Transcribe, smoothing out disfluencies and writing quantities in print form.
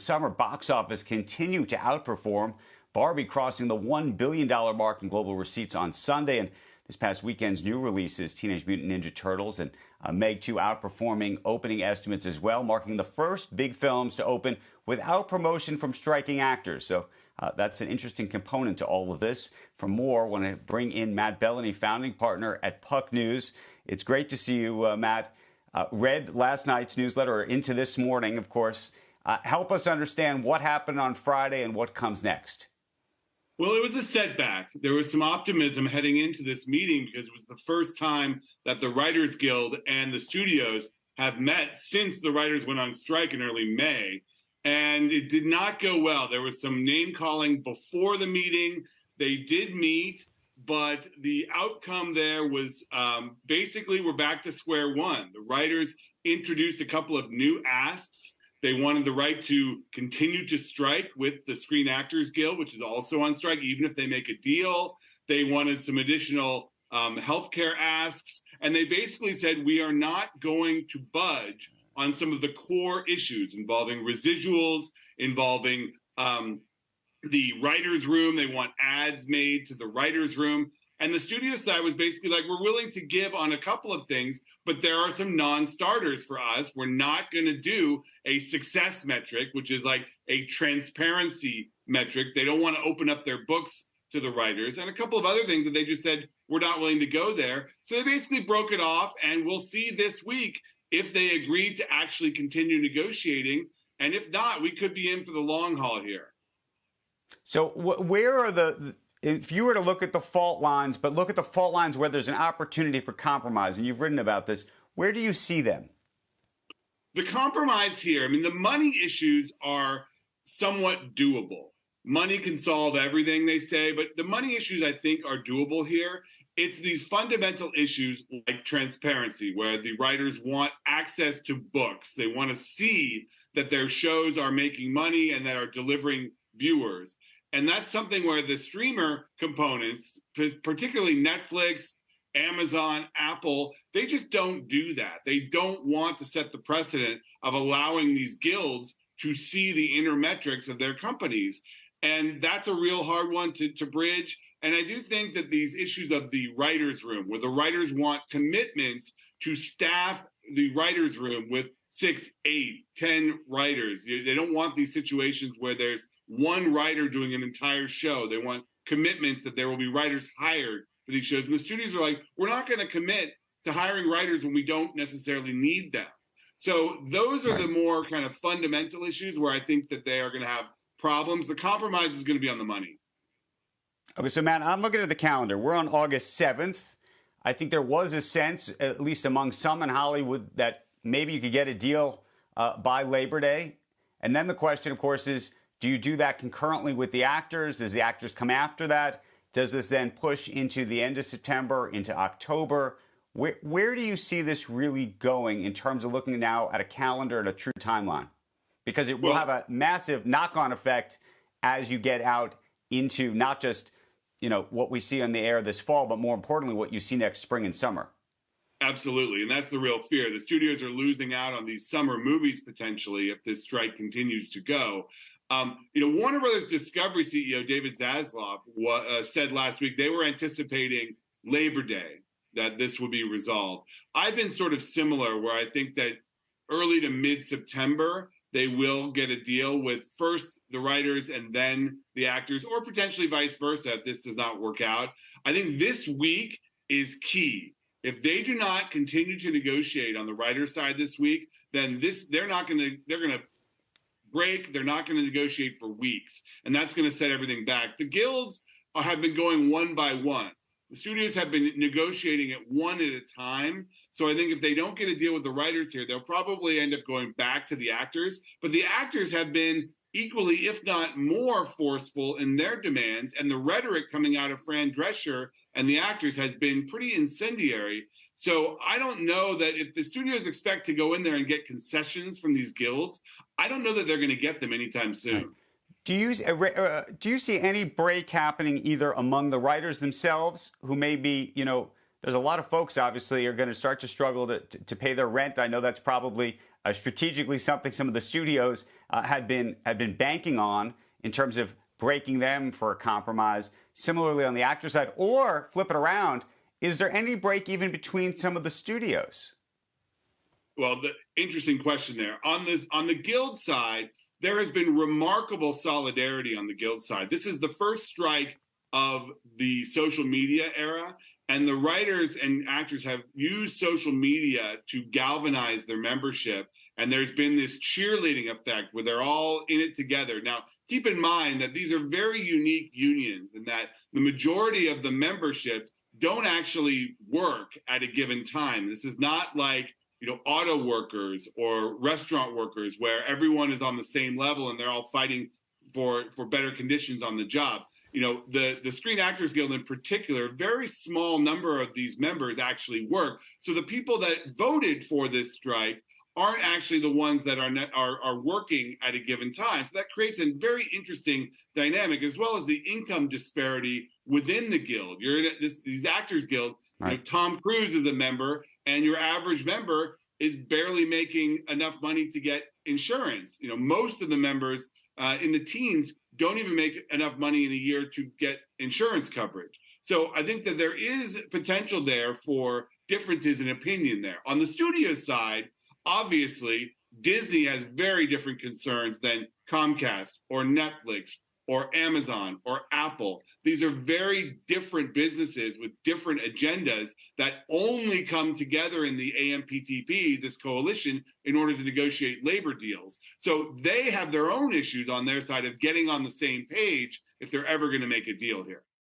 summer box office continue to outperform. Barbie crossing the $1 billion mark in global receipts on Sunday. And this past weekend's new releases, Teenage Mutant Ninja Turtles and Meg 2 outperforming opening estimates as well, marking the first big films to open without promotion from striking actors. So that's an interesting component to all of this. For more, I want to bring in Matt Bellany, founding partner at Puck News. It's great to see you, Matt. Read last night's newsletter, or into this morning, of course. Help us understand what happened on Friday and what comes next. Well, it was a setback. There was some optimism heading into this meeting because it was the first time that the Writers Guild and the studios have met since the writers went on strike in early May. And it did not go well. There was some name calling before the meeting. They did meet, but the outcome there was basically we're back to square one. The writers introduced a couple of new asks. They wanted the right to continue to strike with the Screen Actors Guild, which is also on strike, even if they make a deal. They wanted some additional healthcare asks. And they basically said, we are not going to budge on some of the core issues involving residuals, involving the writer's room. They want ads made to the writer's room. And the studio side was basically like, we're willing to give on a couple of things, but there are some non-starters for us. We're not going to do a success metric, which is like a transparency metric. They don't want to open up their books to the writers, and a couple of other things that they just said, we're not willing to go there. So they basically broke it off, and we'll see this week if they agreed to actually continue negotiating. And if not, we could be in for the long haul here. So where are if you were to look at the fault lines, but look at the fault lines where there's an opportunity for compromise, and you've written about this, where do you see them? The compromise here, I mean, the money issues are somewhat doable. Money can solve everything, they say, but the money issues, I think, are doable here. It's these fundamental issues like transparency, where the writers want access to books. They want to see that their shows are making money and that are delivering viewers. And that's something where the streamer components, particularly Netflix, Amazon, Apple, they just don't do that. They don't want to set the precedent of allowing these guilds to see the inner metrics of their companies. And that's a real hard one to bridge. And I do think that these issues of the writer's room, where the writers want commitments to staff the writer's room with 6, 8, 10 writers. They don't want these situations where there's one writer doing an entire show. They want commitments that there will be writers hired for these shows. And the studios are like, we're not going to commit to hiring writers when we don't necessarily need them. So those are the more kind of fundamental issues where I think that they are going to have problems. The compromise is going to be on the money. Okay, so Matt, I'm looking at the calendar. We're on August 7th. I think there was a sense, at least among some in Hollywood, that maybe you could get a deal by Labor Day. And then the question, of course, is, do you do that concurrently with the actors? Does the actors come after that? Does this then push into the end of September, into October? Where do you see this really going in terms of looking now at a calendar and a true timeline? Because it will have a massive knock-on effect as you get out into not just, what we see on the air this fall, but more importantly, what you see next spring and summer. Absolutely. And that's the real fear. The studios are losing out on these summer movies potentially if this strike continues to go. Warner Brothers Discovery CEO David Zaslav said last week they were anticipating Labor Day, that this would be resolved. I've been sort of similar, where I think that early to mid-September, they will get a deal with first the writers and then the actors, or potentially vice versa if this does not work out. I think this week is key. If they do not continue to negotiate on the writer's side this week, then they're going to break. They're not going to negotiate for weeks, and that's going to set everything back. The guilds have been going one by one. The studios have been negotiating it one at a time. So I think if they don't get a deal with the writers here, they'll probably end up going back to the actors. But the actors have been equally, if not more, forceful in their demands. And the rhetoric coming out of Fran Drescher and the actors has been pretty incendiary. So I don't know that if the studios expect to go in there and get concessions from these guilds, I don't know that they're going to get them anytime soon. Do you see any break happening either among the writers themselves, who may be, there's a lot of folks obviously are going to start to struggle to pay their rent. I know that's probably strategically something some of the studios had been banking on in terms of breaking them for a compromise. Similarly, on the actor side, or flip it around, is there any break even between some of the studios? Well, the interesting question there. On the Guild side, there has been remarkable solidarity on the Guild side. This is the first strike of the social media era, and the writers and actors have used social media to galvanize their membership. And there's been this cheerleading effect where they're all in it together. Now, keep in mind that these are very unique unions and that the majority of the memberships don't actually work at a given time. This is not like, auto workers or restaurant workers where everyone is on the same level and they're all fighting for better conditions on the job. The Screen Actors Guild in particular, a very small number of these members actually work. So the people that voted for this strike aren't actually the ones that are working at a given time. So that creates a very interesting dynamic, as well as the income disparity within the guild. You're in these Actors Guild. Right. Tom Cruise is a member, and your average member is barely making enough money to get insurance. Most of the members in the teens don't even make enough money in a year to get insurance coverage. So I think that there is potential there for differences in opinion there. On the studio side, obviously, Disney has very different concerns than Comcast or Netflix or Amazon or Apple. These are very different businesses with different agendas that only come together in the AMPTP, this coalition, in order to negotiate labor deals. So they have their own issues on their side of getting on the same page if they're ever going to make a deal here.